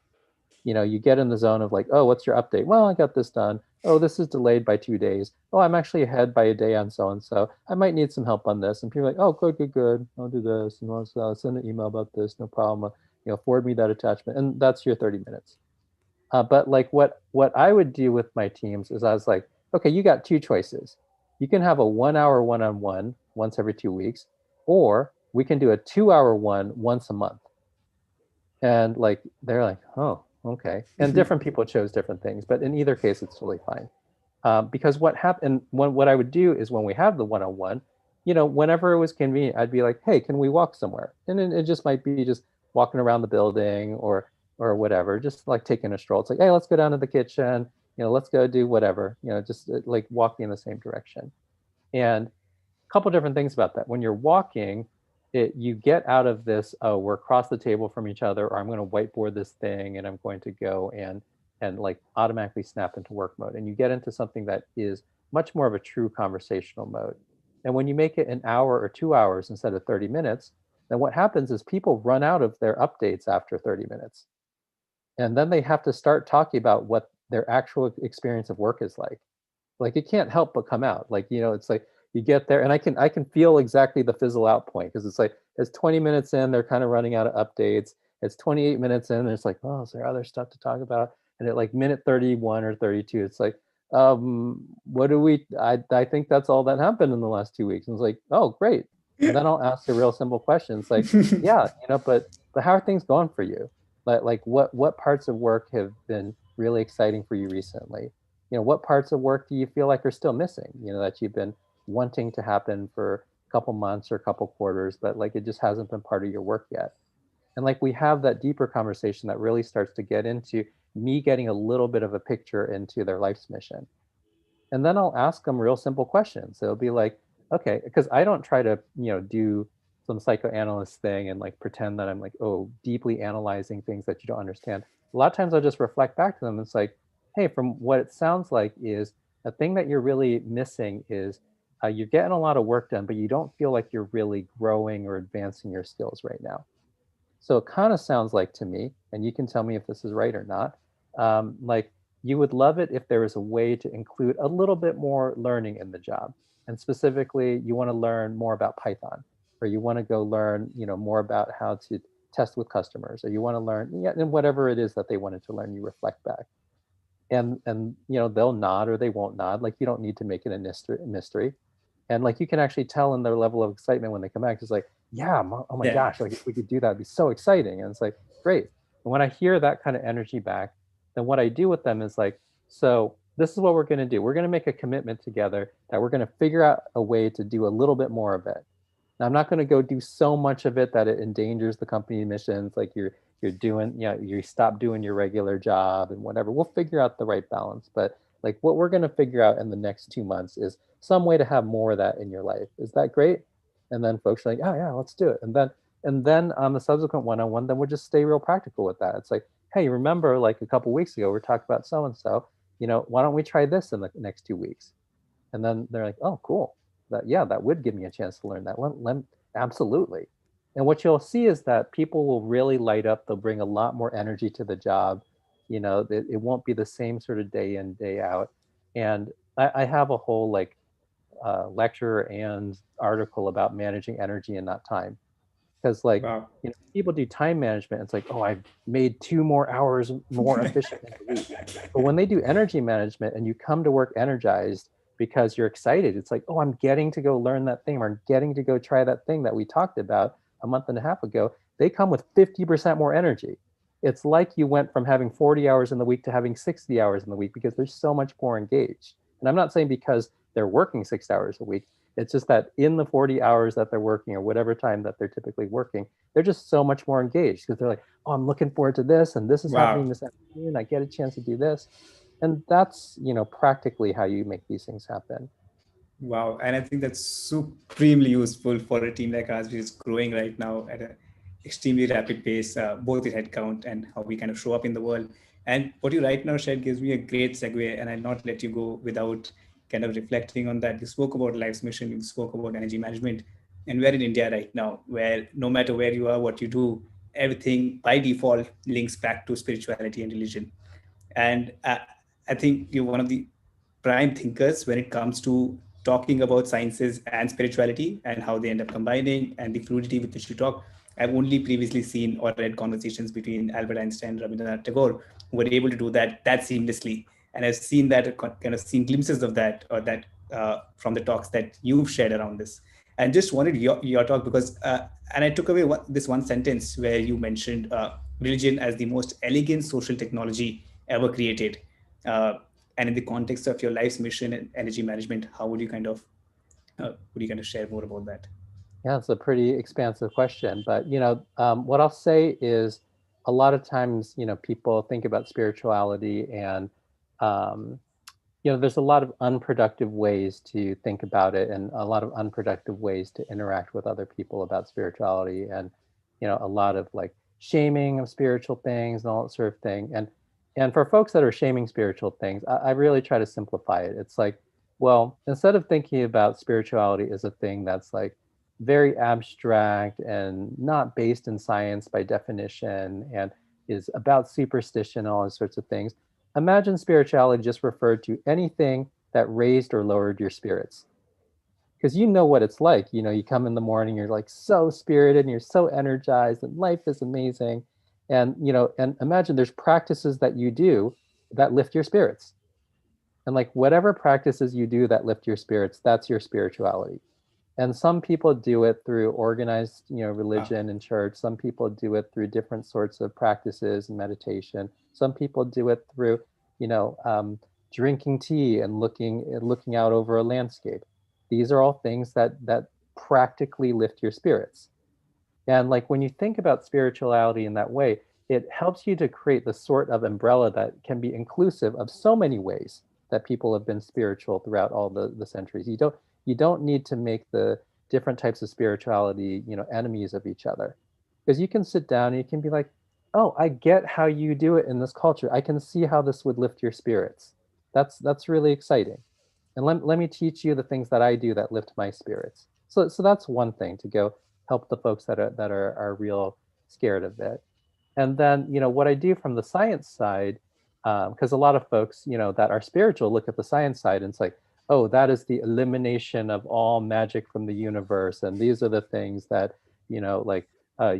you get in the zone of like, oh, what's your update? Well, I got this done. Oh, this is delayed by 2 days. Oh, I'm actually ahead by a day on so and so. I might need some help on this. And people are like, oh, good, good, good. I'll do this. And I'll send an email about this. No problem. Forward me that attachment. And that's your 30 minutes. But like what I would do with my teams is I was like, okay, you got two choices. You can have a 1 hour one-on-one once every 2 weeks, or we can do a 2 hour one once a month. And like they're like, oh, okay. And different people chose different things, but in either case, it's totally fine. Because what happened, what I would do is when we have the one-on-one, whenever it was convenient, I'd be like, hey, can we walk somewhere? And it just might be just walking around the building or whatever, just like taking a stroll. It's like, hey, let's go down to the kitchen, let's go do whatever, just like walking in the same direction. And a couple different things about that. When you're walking, you get out of this, oh, we're across the table from each other, or I'm going to whiteboard this thing and I'm going to go and like automatically snap into work mode. And you get into something that is much more of a true conversational mode. And when you make it an hour or 2 hours instead of 30 minutes, then what happens is people run out of their updates after 30 minutes. And then they have to start talking about what their actual experience of work is like. Like it can't help but come out. Like, it's like you get there and I can feel exactly the fizzle out point, because it's like it's 20 minutes in, they're kind of running out of updates. It's 28 minutes in, and it's like, oh, is there other stuff to talk about? And at like minute 31 or 32, it's like, what do we I think that's all that happened in the last 2 weeks. And it's like, oh, great. And then I'll ask a real simple question. It's like, yeah, but how are things going for you? Like what parts of work have been really exciting for you recently? What parts of work do you feel like are still missing, that you've been wanting to happen for a couple months or a couple quarters, but like it just hasn't been part of your work yet? And like we have that deeper conversation that really starts to get into me getting a little bit of a picture into their life's mission. And then I'll ask them real simple questions. It'll be like, okay, because I don't try to, do some psychoanalyst thing and like pretend that I'm like, oh, deeply analyzing things that you don't understand. A lot of times I'll just reflect back to them. It's like, hey, from what it sounds like is a thing that you're really missing is you're getting a lot of work done, but you don't feel like you're really growing or advancing your skills right now. So it kind of sounds like to me, and you can tell me if this is right or not, like you would love it if there was a way to include a little bit more learning in the job. And specifically, you want to learn more about Python, or you want to go learn, more about how to test with customers, or you want to learn, yeah, and whatever it is that they wanted to learn, you reflect back. And they'll nod or they won't nod. Like you don't need to make it a mystery. And like you can actually tell in their level of excitement when they come back. It's like, yeah, oh my Yeah. gosh, like if we could do that, it'd be so exciting. And it's like, great. And when I hear that kind of energy back, then what I do with them is like, so this is what we're going to do. We're going to make a commitment together that we're going to figure out a way to do a little bit more of it. Now, I'm not going to go do so much of it that it endangers the company missions. Like you're doing, you stop doing your regular job and whatever. We'll figure out the right balance. But like what we're going to figure out in the next 2 months is some way to have more of that in your life. Is that great? And then folks are like, oh yeah, let's do it. And then on the subsequent one-on-one, then we'll just stay real practical with that. It's like, hey, remember like a couple weeks ago, we were talking about so-and-so, why don't we try this in the next 2 weeks? And then they're like, oh, cool. That would give me a chance to learn that. Absolutely. And what you'll see is that people will really light up. They'll bring a lot more energy to the job. It won't be the same sort of day in, day out. And I have a whole like lecture and article about managing energy and not time. Because like, Wow. people do time management. It's like, oh, I've made 2 more hours more efficient in the week. But when they do energy management and you come to work energized because you're excited, it's like, oh, I'm getting to go learn that thing, or I'm getting to go try that thing that we talked about a month and a half ago. They come with 50% more energy. It's like you went from having 40 hours in the week to having 60 hours in the week because they're so much more engaged. And I'm not saying because they're working 6 hours a week. It's just that in the 40 hours that they're working, or whatever time that they're typically working, they're just so much more engaged because they're like, oh, I'm looking forward to this, and this is happening Wow. this afternoon. I get a chance to do this. And that's, practically how you make these things happen. Wow. And I think that's supremely useful for a team like ours, which is growing right now at an extremely rapid pace, both in headcount and how we kind of show up in the world. And what you right now shared gives me a great segue, and I'll not let you go without kind of reflecting on that. You spoke about life's mission, you spoke about energy management, and we're in India right now, where no matter where you are, what you do, everything by default links back to spirituality and religion. And I think you're one of the prime thinkers when it comes to talking about sciences and spirituality and how they end up combining and the fluidity with which you talk. I've only previously seen or read conversations between Albert Einstein and Rabindranath Tagore who were able to do that seamlessly. And I've seen that, kind of seen glimpses of that, or that from the talks that you've shared around this. And just wanted your talk because, and I took away this one sentence where you mentioned religion as the most elegant social technology ever created. Uh, and in the context of your life's mission and energy management, how would you kind of share more about that? Yeah, it's a pretty expansive question, but what I'll say is a lot of times, people think about spirituality and um, there's a lot of unproductive ways to think about it and a lot of unproductive ways to interact with other people about spirituality and, a lot of like shaming of spiritual things and all that sort of thing. And for folks that are shaming spiritual things, I really try to simplify it. It's like, well, instead of thinking about spirituality as a thing that's like very abstract and not based in science by definition and is about superstition, all those sorts of things, imagine spirituality just referred to anything that raised or lowered your spirits. Because you know what it's like. You come in the morning, you're like so spirited and you're so energized and life is amazing. And imagine there's practices that you do that lift your spirits. And like whatever practices you do that lift your spirits, that's your spirituality. And some people do it through organized Wow. religion and church. Some people do it through different sorts of practices and meditation. Some people do it through you know drinking tea and looking out over a landscape. These are all things that practically lift your spirits. And like when you think about spirituality in that way, it helps you to create the sort of umbrella that can be inclusive of so many ways that people have been spiritual throughout all the centuries. You don't need to make the different types of spirituality, enemies of each other. Because you can sit down and you can be like, oh, I get how you do it in this culture. I can see how this would lift your spirits. That's really exciting. And let me teach you the things that I do that lift my spirits. So that's one thing to go help the folks that are real scared of it. And then what I do from the science side, because a lot of folks that are spiritual look at the science side and it's like, oh, that is the elimination of all magic from the universe, and these are the things that like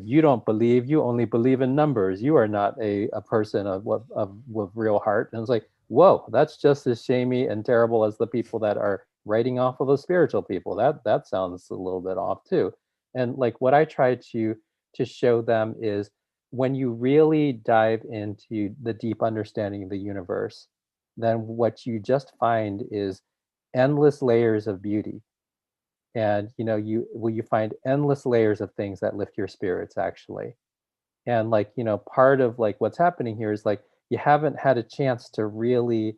you don't believe, you only believe in numbers, you are not a person of real heart. And it's like, whoa, that's just as shamey and terrible as the people that are writing off of the spiritual people. That sounds a little bit off too. And like what I try to show them is when you really dive into the deep understanding of the universe, then what you just find is endless layers of beauty. And you find endless layers of things that lift your spirits actually. And like part of like what's happening here is like you haven't had a chance to really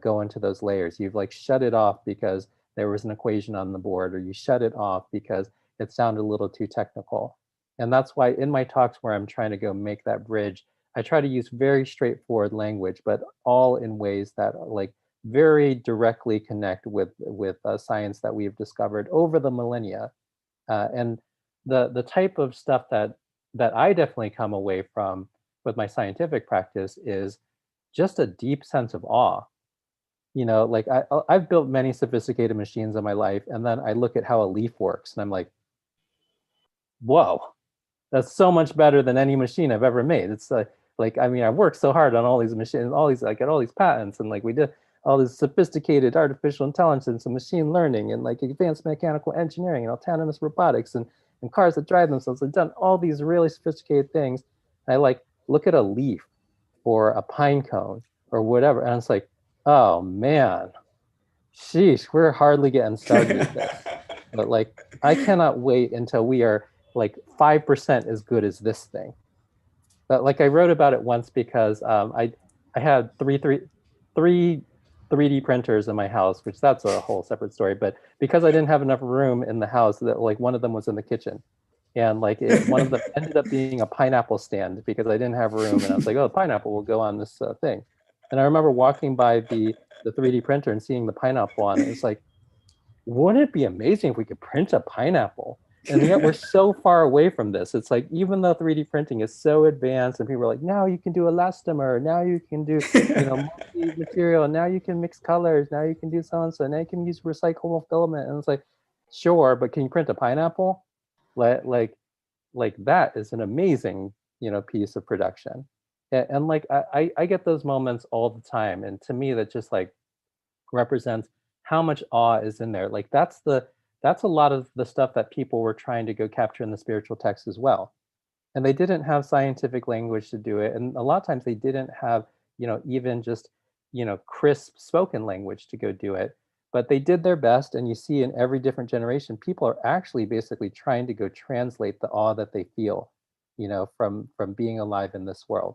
go into those layers. You've like shut it off because there was an equation on the board, or you shut it off because it sounded a little too technical. And that's why in my talks where I'm trying to go make that bridge, I try to use very straightforward language, but all in ways that like very directly connect with science that we've discovered over the millennia. And the type of stuff that I definitely come away from with my scientific practice is just a deep sense of awe. Like I've built many sophisticated machines in my life, and then I look at how a leaf works, and I'm like, whoa, that's so much better than any machine I've ever made. It's like I mean, I worked so hard on all these machines, all these I get all these patents, and like we did all this sophisticated artificial intelligence and machine learning and like advanced mechanical engineering and autonomous robotics and cars that drive themselves. I've done all these really sophisticated things. And I like look at a leaf or a pine cone or whatever, and it's like, oh man, sheesh, we're hardly getting started with this. But like, I cannot wait until we are like 5% as good as this thing. But like I wrote about it once because I had three 3D printers in my house, which that's a whole separate story. But because I didn't have enough room in the house, that like one of them was in the kitchen, and like one of them ended up being a pineapple stand because I didn't have room, and I was like, oh, pineapple will go on this thing. And I remember walking by the 3D printer and seeing the pineapple on it. It's like, wouldn't it be amazing if we could print a pineapple? And yet we're so far away from this. It's like, even though 3D printing is so advanced and people are like, now you can do elastomer, now you can do, multi-material, now you can mix colors, now you can do so and so, now you can use recyclable filament. And it's like, sure, but can you print a pineapple? Like that is an amazing, piece of production. And like I get those moments all the time. And to me, that just like represents how much awe is in there. Like that's a lot of the stuff that people were trying to go capture in the spiritual text as well. And they didn't have scientific language to do it. And a lot of times they didn't have, even just, crisp spoken language to go do it. But they did their best. And you see in every different generation, people are actually basically trying to go translate the awe that they feel, from being alive in this world.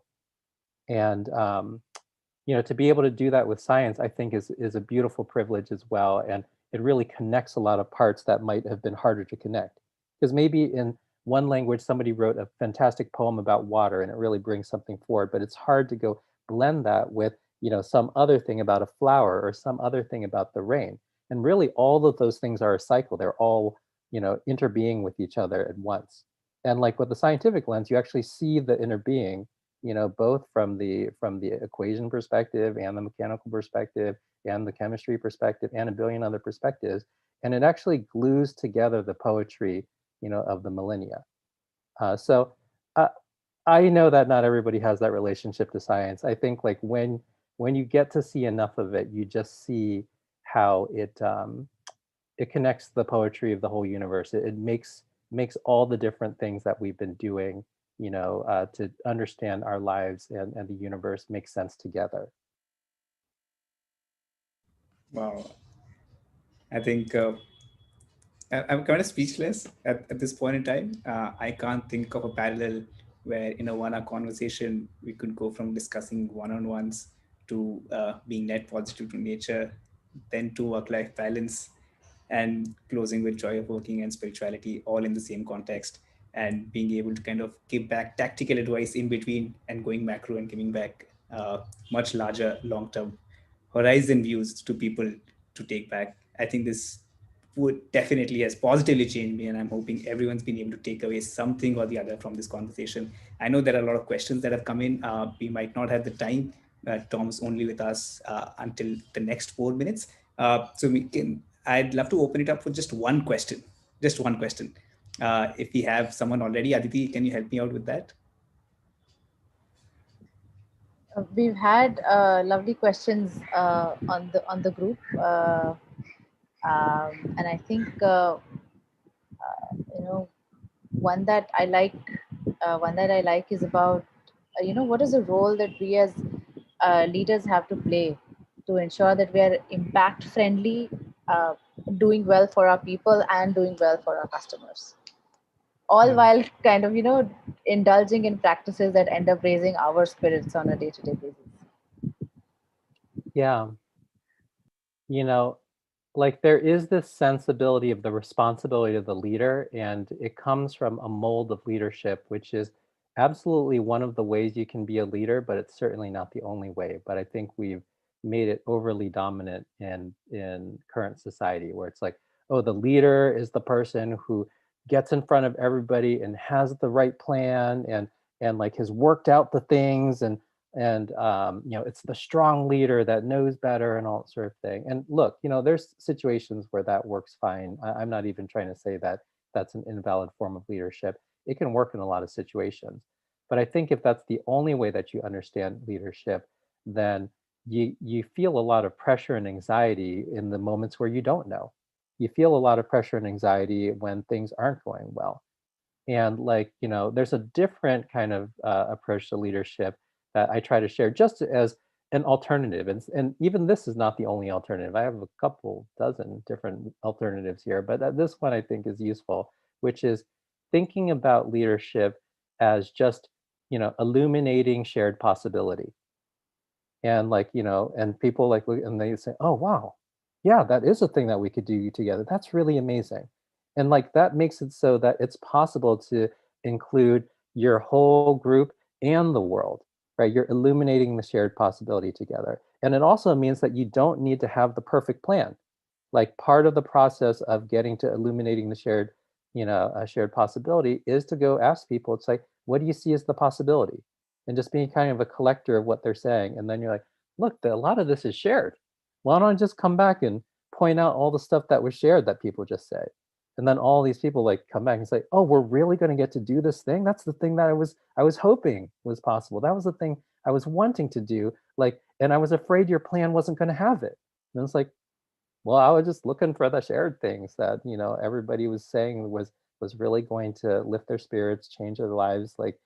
And to be able to do that with science, I think is a beautiful privilege as well. And it really connects a lot of parts that might have been harder to connect. Because maybe in one language, somebody wrote a fantastic poem about water and it really brings something forward, but it's hard to go blend that with, some other thing about a flower or some other thing about the rain. And really all of those things are a cycle. They're all, interbeing with each other at once. And like with the scientific lens, you actually see the interbeing, both from the equation perspective and the mechanical perspective and the chemistry perspective and a billion other perspectives. And it actually glues together the poetry, of the millennia. So uh, I know that not everybody has that relationship to science. I think like when you get to see enough of it, you just see how it connects the poetry of the whole universe. It makes all the different things that we've been doing, to understand our lives and the universe make sense together. Wow. I think I'm kind of speechless at this point in time. I can't think of a parallel where in a 1 hour conversation we could go from discussing one-on-ones to being net positive to nature, then to work-life balance, and closing with joy of working and spirituality, all in the same context, and being able to kind of give back tactical advice in between and going macro and giving back much larger long-term horizon views to people to take back. I think this would definitely has positively changed me, and I'm hoping everyone's been able to take away something or the other from this conversation. I know there are a lot of questions that have come in. We might not have the time. Tom's only with us until the next 4 minutes, so we can. I'd love to open it up for just one question. Just one question. If we have someone already, Aditi, can you help me out with that? We've had lovely questions on the group, and I think you know one that I like one that I like is about what is the role that we as leaders have to play to ensure that we are impact friendly, uh, doing well for our people and doing well for our customers, all Hmm. while kind of indulging in practices that end up raising our spirits on a day-to-day basis. Yeah, you know, like there is this sensibility of the responsibility of the leader, and it comes from a mold of leadership, which is absolutely one of the ways you can be a leader, but it's certainly not the only way. But I think we've made it overly dominant in current society, where it's like, oh, the leader is the person who gets in front of everybody and has the right plan and like has worked out the things and it's the strong leader that knows better and all that sort of thing. And look, there's situations where that works fine. I'm not even trying to say that that's an invalid form of leadership. It can work in a lot of situations. But I think if that's the only way that you understand leadership, then you feel a lot of pressure and anxiety in the moments where you don't know. You feel a lot of pressure and anxiety when things aren't going well. And like, there's a different kind of approach to leadership that I try to share just as an alternative. And even this is not the only alternative. I have a couple dozen different alternatives here, but this one I think is useful, which is thinking about leadership as just, illuminating shared possibility. And like, and people like look and they say, oh wow, yeah, that is a thing that we could do together. That's really amazing. And like that makes it so that it's possible to include your whole group and the world, right? You're illuminating the shared possibility together. And it also means that you don't need to have the perfect plan. Like part of the process of getting to illuminating the shared a shared possibility is to go ask people. It's like, what do you see as the possibility? And just being kind of a collector of what they're saying. And then you're like, look, a lot of this is shared. Why don't I just come back and point out all the stuff that was shared that people just say? And then all these people like come back and say, oh, we're really going to get to do this thing. That's the thing that I was hoping was possible. That was the thing I was wanting to do. Like, and I was afraid your plan wasn't going to have it. And it's like, well, I was just looking for the shared things that everybody was saying was really going to lift their spirits, change their lives, like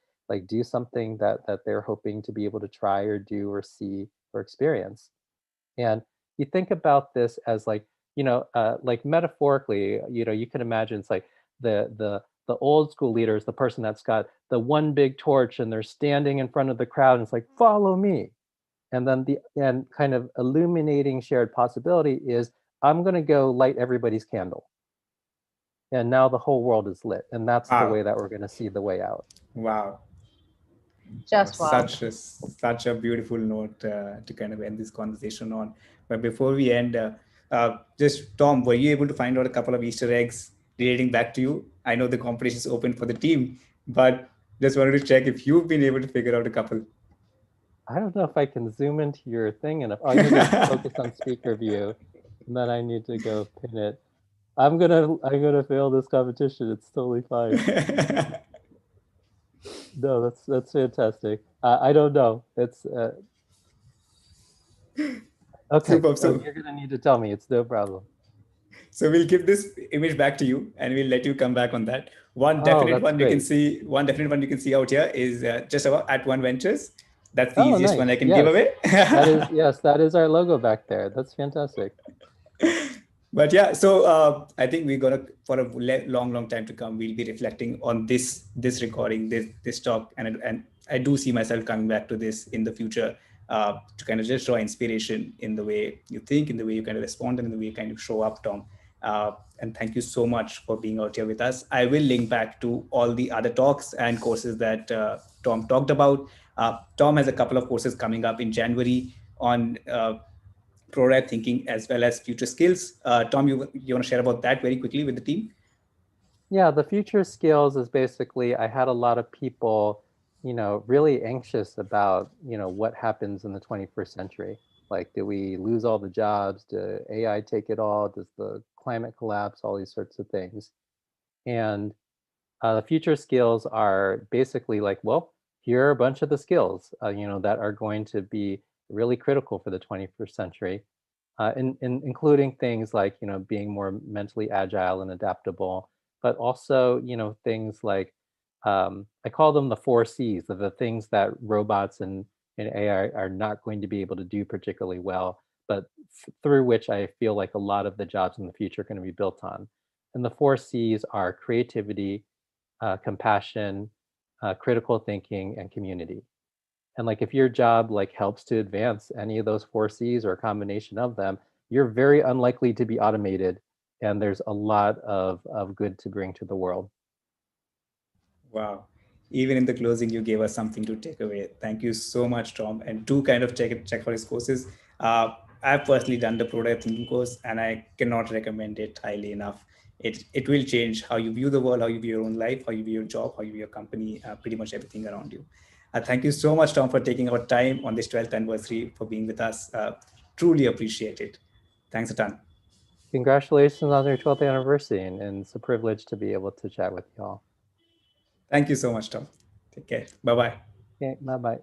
do something that they're hoping to be able to try or do or see or experience. And you think about this as like metaphorically, you can imagine it's like the old school leader is the person that's got the one big torch and they're standing in front of the crowd and it's like, follow me. And then and kind of illuminating shared possibility is, I'm going to go light everybody's candle. And now the whole world is lit. And that's the way that we're going to see the way out. Wow. Just wow. Such a beautiful note to kind of end this conversation on. But before we end, just Tom, were you able to find out a couple of Easter eggs relating back to you? I know the competition is open for the team, but just wanted to check if you've been able to figure out a couple. I don't know if I can zoom into your thing enough. I need to focus on speaker view, and then I need to go pin it. I'm gonna fail this competition. It's totally fine. No, that's fantastic. I don't know. It's okay. Super. So you're gonna need to tell me. It's no problem. So we'll give this image back to you, and we'll let you come back on that. One definite one you can see out here is just about @One Ventures. That's the easiest nice. one I can give away. That is our logo back there. That's fantastic. But yeah, so I think we're gonna, for a long time to come, we'll be reflecting on this recording, this talk, and I do see myself coming back to this in the future to kind of just draw inspiration in the way you think, in the way you kind of respond, and in the way you kind of show up, Tom. And thank you so much for being out here with us. I will link back to all the other talks and courses that Tom talked about. Tom has a couple of courses coming up in January on prototype thinking as well as future skills. Tom, you want to share about that very quickly with the team? Yeah, the future skills is basically, I had a lot of people, really anxious about, what happens in the 21st century. Like, do we lose all the jobs? Do AI take it all? Does the climate collapse? All these sorts of things. And the future skills are basically like, well, here are a bunch of the skills, that are going to be really critical for the 21st century, including things like, being more mentally agile and adaptable, but also, things like, I call them the 4 C's, the things that robots and AI are not going to be able to do particularly well, but through which I feel like a lot of the jobs in the future are going to be built on. And the 4 C's are creativity, compassion, critical thinking, and community. And like, if your job like helps to advance any of those 4 C's or a combination of them, you're very unlikely to be automated. And there's a lot of good to bring to the world. Wow. Even in the closing, you gave us something to take away. Thank you so much, Tom. And do kind of check for his courses. I've personally done the prototype thinking course, and I cannot recommend it highly enough. It will change how you view the world, how you view your own life, how you view your job, how you view your company, pretty much everything around you. Thank you so much, Tom, for taking our time on this 12th anniversary, for being with us. Truly appreciate it. Thanks a ton. Congratulations on your 12th anniversary, and it's a privilege to be able to chat with you all. Thank you so much, Tom. Take care. Bye-bye. Okay, bye-bye.